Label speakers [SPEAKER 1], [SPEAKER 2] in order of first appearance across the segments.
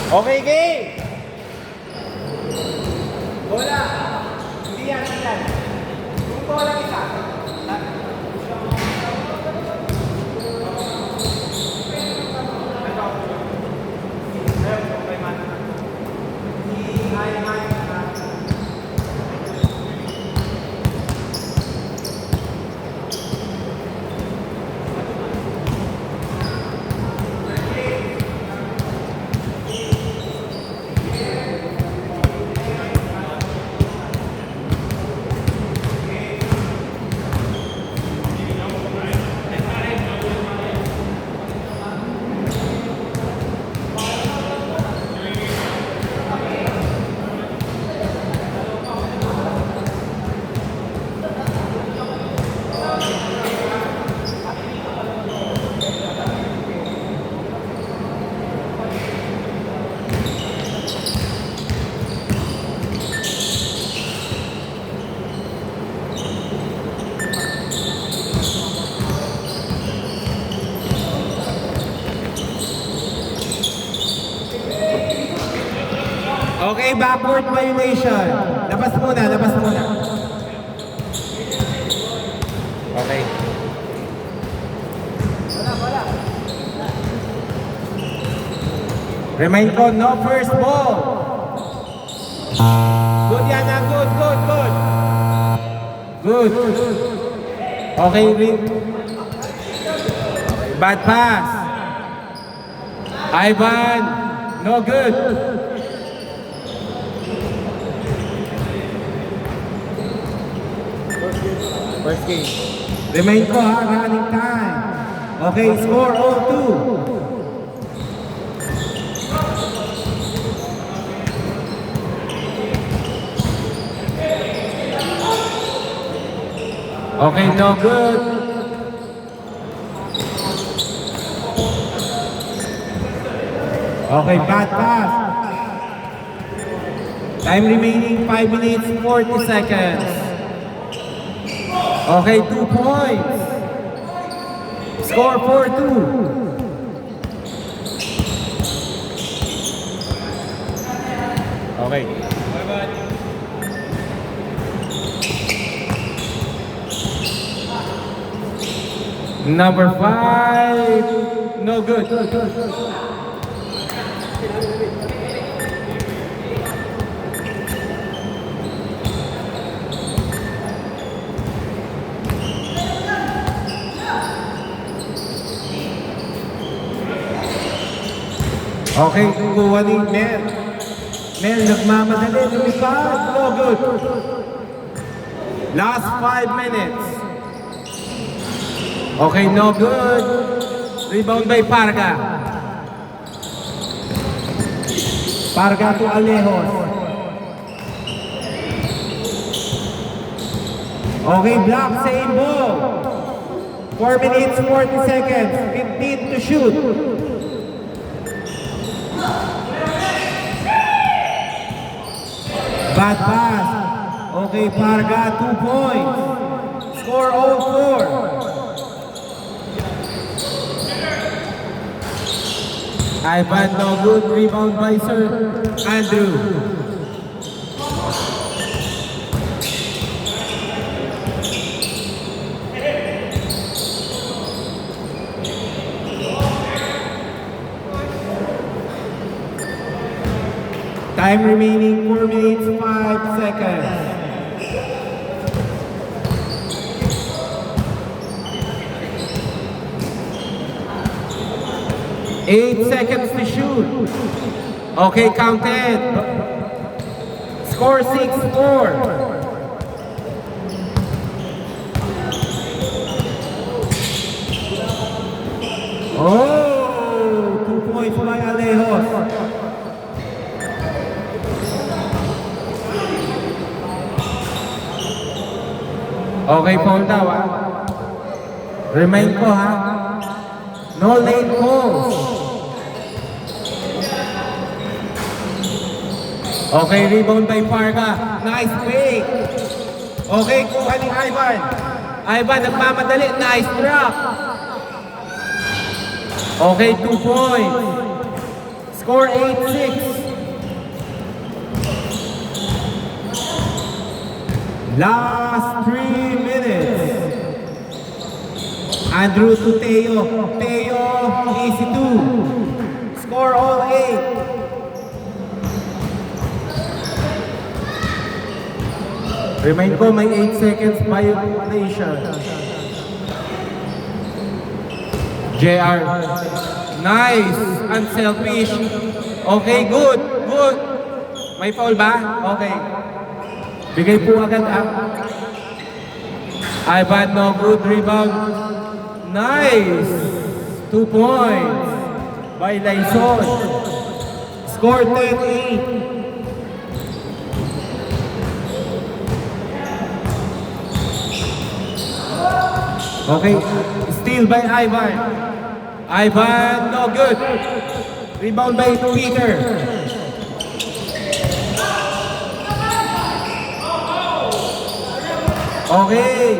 [SPEAKER 1] Okay, game! Bola! Hindi yan, hindi yan. Yung bola isa. Okay, backward violation. Labas muna, labas muna. Okay. Wala. Remind ko, no first ball. Good yan na, good. Good. Okay, ring. Bad pass. Ivan, no good. First game. Remind ko ha, running time. Okay, score 0-2. Okay, no good. Okay, bad pass. Time remaining 5 minutes 40 seconds. Okay, 2 points. Score 4-2. Okay. Number 5, no good. Okay, kuha ni Mel. Mel, nagmamadali, lumipad, no good. Last 5 minutes. Okay, no good. Rebound by Parga. Parga to Alejos. Okay, block, same ball. 4 minutes, 40 seconds. 15 to shoot. Bad pass. Okay, Parga, 2 points. Score 0-4. Ivan, no good. Rebound by Sir Andrew. Time remaining 4 minutes 5 seconds. Eight seconds to shoot. Okay, counted. Score 6-4. Oh, 2 points by Alejos. Okay, foul daw ha. Remind ko ha. No late calls. Okay, rebound by Parga. Nice fake. Okay, kuha ni Ivan. Ivan, nagmamadali. Nice drop. Okay, 2 points. Score 8-6. Last 3 minutes. Andrew to Teo. Teo, easy 2. Score all 8. Remind ko, may 8 seconds violation. JR. Nice. Unselfish. Okay, good. Good. May foul ba? Okay. Bigay po agad up. Ivan, no good rebound. Nice. 2 points. By Lyson. Score 10-8. Okay, steal by Ivan. Ivan, no good. Rebound by Peter. Okay.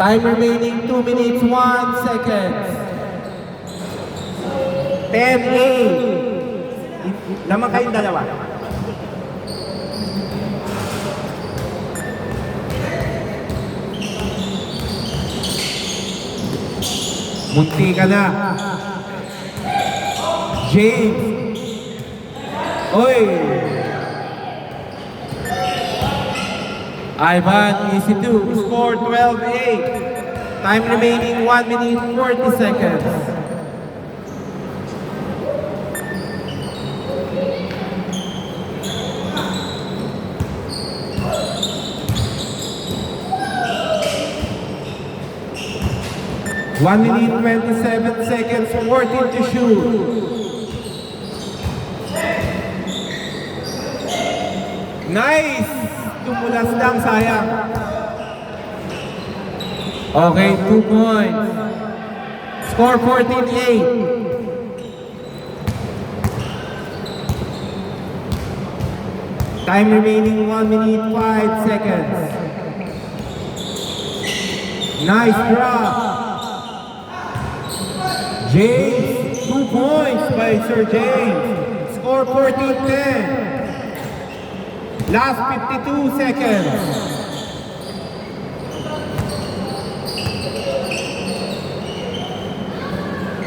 [SPEAKER 1] Time remaining 2 minutes, 1 second. 10-8. Lamang kayong dalawa. Munti ka na. James. Oy. Ivan, easy 2. Score 12-8. Time remaining 1 minute 40 seconds. One minute, 27 seconds, 14 to shoot. Nice! Tumulas lang, sayang. Okay, 2 points. Score 14-8. Time remaining 1 minute, 5 seconds. Nice drop. James, 2 points by Sir James. Score 14-10. Last 52 seconds.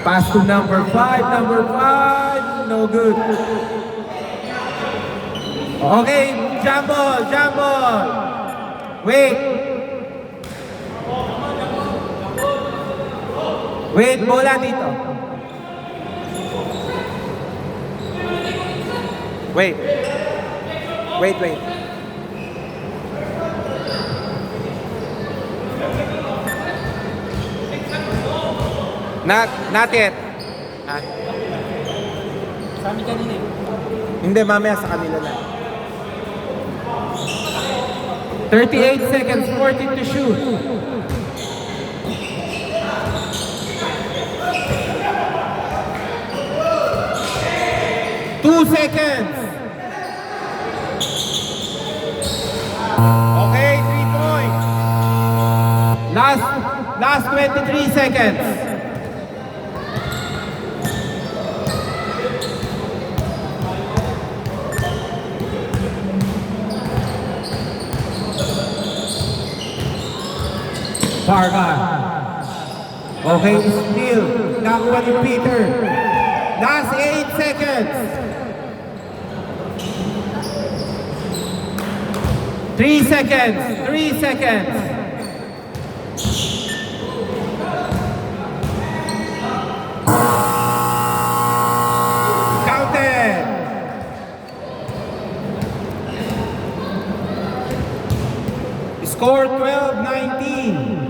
[SPEAKER 1] Pass to number 5, no good. Okay, jump ball. Wait, bola dito. Wait. Not yet. Ha?
[SPEAKER 2] Sa amin kanina eh.
[SPEAKER 1] Hindi, mamaya sa kanila na. 38 seconds, 14 to shoot. Two seconds. Okay, 3 points. Last 23 seconds. Varga. Okay, steal. Nakuha ni Peter. Last 8 seconds. 3 seconds. Counted. Score 12-19.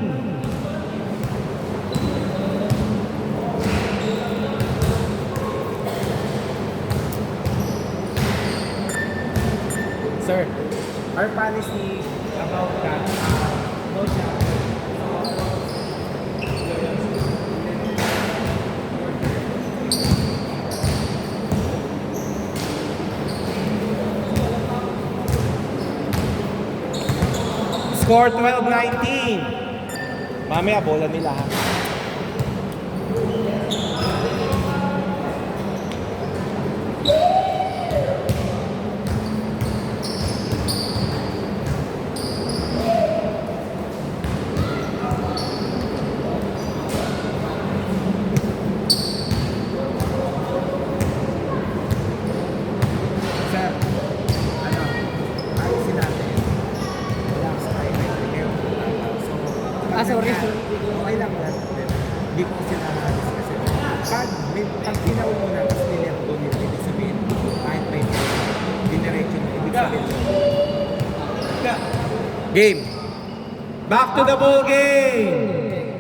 [SPEAKER 1] Sir, our policy about that, no shot. Score 12-19. Mamaya bola nila ha.
[SPEAKER 3] Hindi ko sila kasi pag ginawa mo na tapos nilip ko nila, ibig sabihin, kahit may diniretso mo, ibig sabihin,
[SPEAKER 1] Game. Back to the ball game.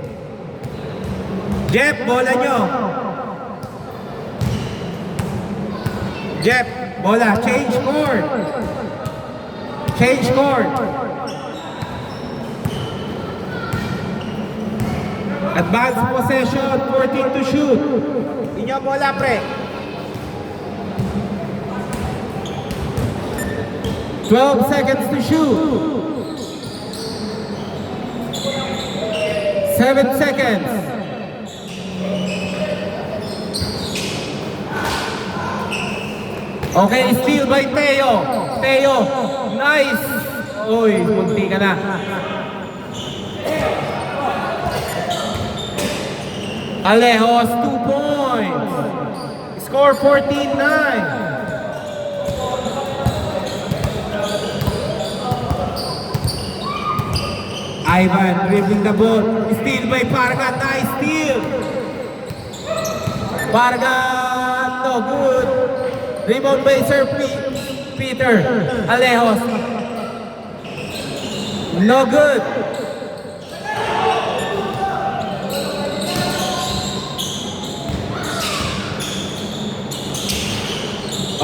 [SPEAKER 1] Jeff, bola nyo. Jeff, bola. Change court. Change court. Advance possession, 14 to shoot. Inyo bola, pre. 12 seconds to shoot. 7 seconds. Okay, steal by Teo. Teo, nice. Uy, munti ka na. Alejos, 2 points. Score 14-9. Ivan dribbling the ball. Steal by Parga. Nice steal. Parga, no good. Rebound by Sir Peter. Alejos. No good.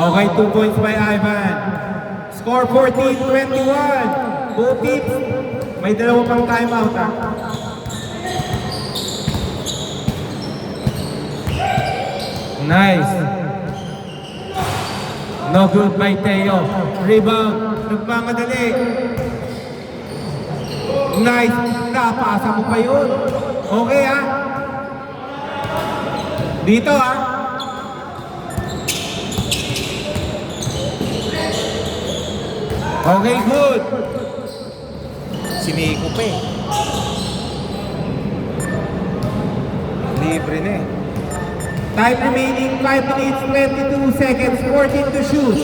[SPEAKER 1] Okay, 2 points by Ivan. Score 14-21. Both teams, may dalawa pang timeout ha. Nice. No good by Teo. Rebound. Nagmamadali. Nice. Napasa mo pa yun. Okay ha. Dito ha. Okay, good.
[SPEAKER 3] siniko pa eh. Libre na eh.
[SPEAKER 1] Time remaining 5 minutes 22 seconds, 14 to shoot.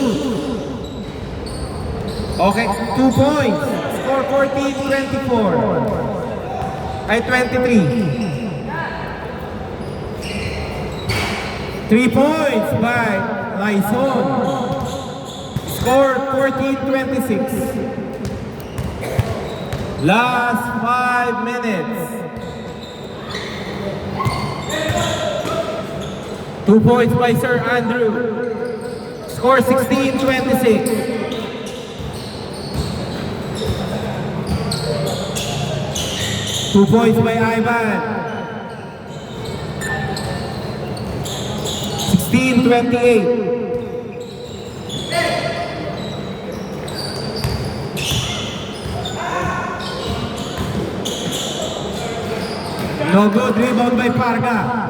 [SPEAKER 1] Okay, 2 points. Score 14-24. Ay, 23. 3 points by Lyson. Score 14-26. Last 5 minutes. 2 points by Sir Andrew. Score 16-26. 2 points by Ivan. 16-28. No good, rebound by Parga.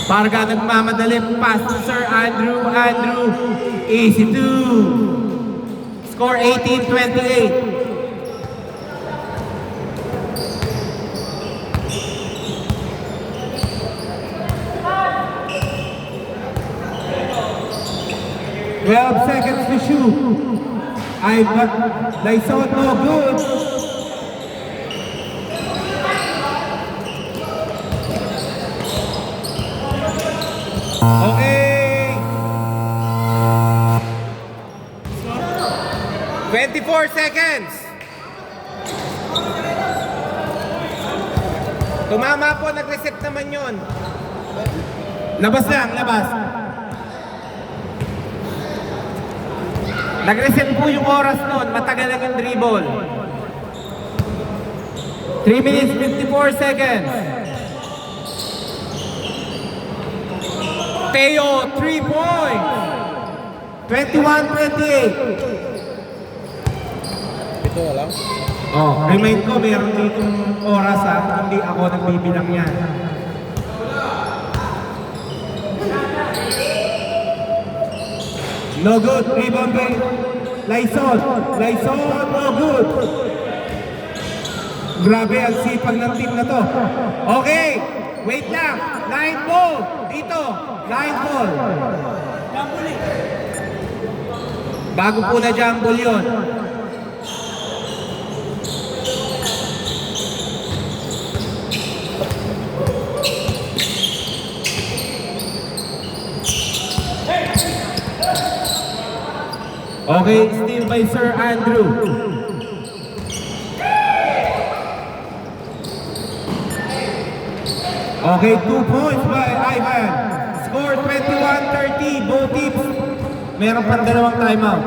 [SPEAKER 1] Parga nagmamadali, pass to Sir Andrew. Andrew, easy 2. Score 18-28. Seconds to shoot. Lyson, no good. Okay. 24 seconds. Tumama po, nag-reset naman yun. Labas lang, labas. Nag-reset po yung oras nun, matagal lang yung dribble. 3 minutes, 54 seconds. Teo, 3 points. 21-28.
[SPEAKER 3] Ito lang.
[SPEAKER 1] Oh, remind ko, mayroon ditong oras ha, hindi ako nagbibilang yan. No good, rebound by Lyson. Lyson, no good. Grabe ang sipag ng team na to. Okay, wait lang. Line ball. Dito, line ball. Bago po na jumble yun. Okay, steal by Sir Andrew. Okay, 2 points by Ivan. Score 21-30. Both teams. Meron pang dalawang timeout.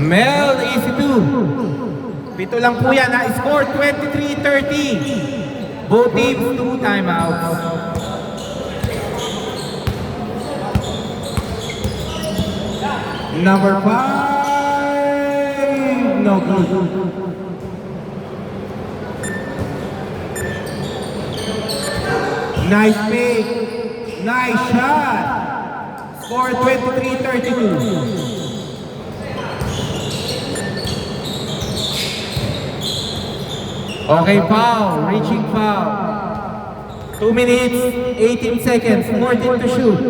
[SPEAKER 1] Mel, easy 2. Pito lang po yan. Score 23-30. Both teams, 2 timeouts. Number 5. No good. Nice pick. Nice shot. Score 23-32. Okay, foul. Reaching foul. 2 minutes, 18 seconds. 14 to shoot.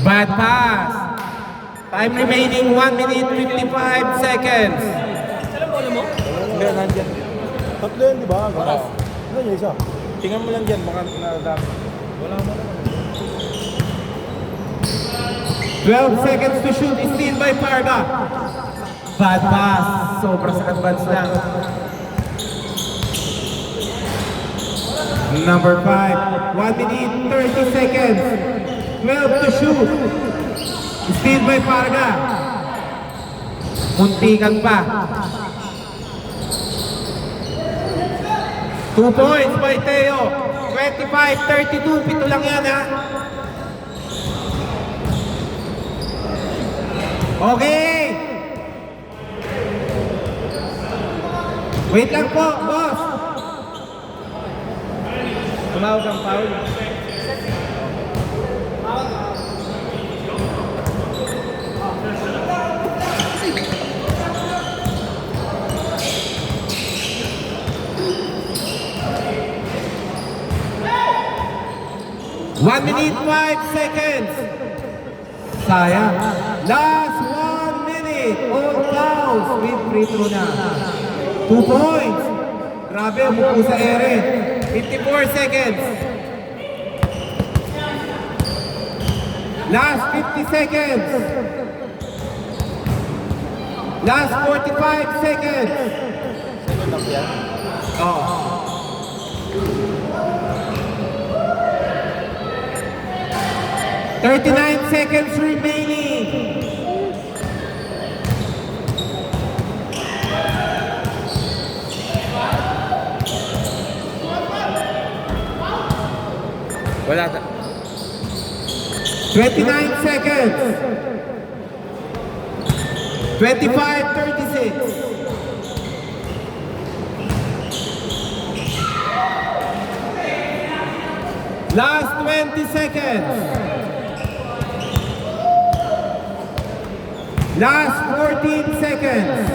[SPEAKER 1] Bad pass. Time remaining 1 minute 55 seconds.
[SPEAKER 2] Alam mo?
[SPEAKER 4] Hindi, nandyan. Tatlo yun, di ba? Baras. Ano yung isa? Tingnan mo lang dyan, baka nadami. Wala mo naman.
[SPEAKER 1] 12 seconds to shoot. Steal by Parga. Bad pass. Sobra sa advance lang. Number 5. 1 minute 30 seconds. 12 to shoot. Steal by Parga. Muntikan pa. 2 points by Teo. 25-32. Pito lang yan, ha? Okay. Wait lang po, boss.
[SPEAKER 4] Tumawag ang foul.
[SPEAKER 1] One minute, 5 seconds. Sayang. Last 1 minute. All fouls with free throw na. 2 points. Grabe, buko sa Eren. 54 seconds. Last 50 seconds. Last 45 seconds.
[SPEAKER 4] Second up yan.
[SPEAKER 1] Oh. 39 seconds remaining.
[SPEAKER 4] Wala na.
[SPEAKER 1] 29 seconds. 25-36. Last 20 seconds. Last 14 seconds.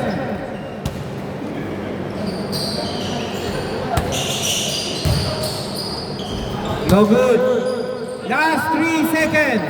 [SPEAKER 1] No good. Last 3 seconds.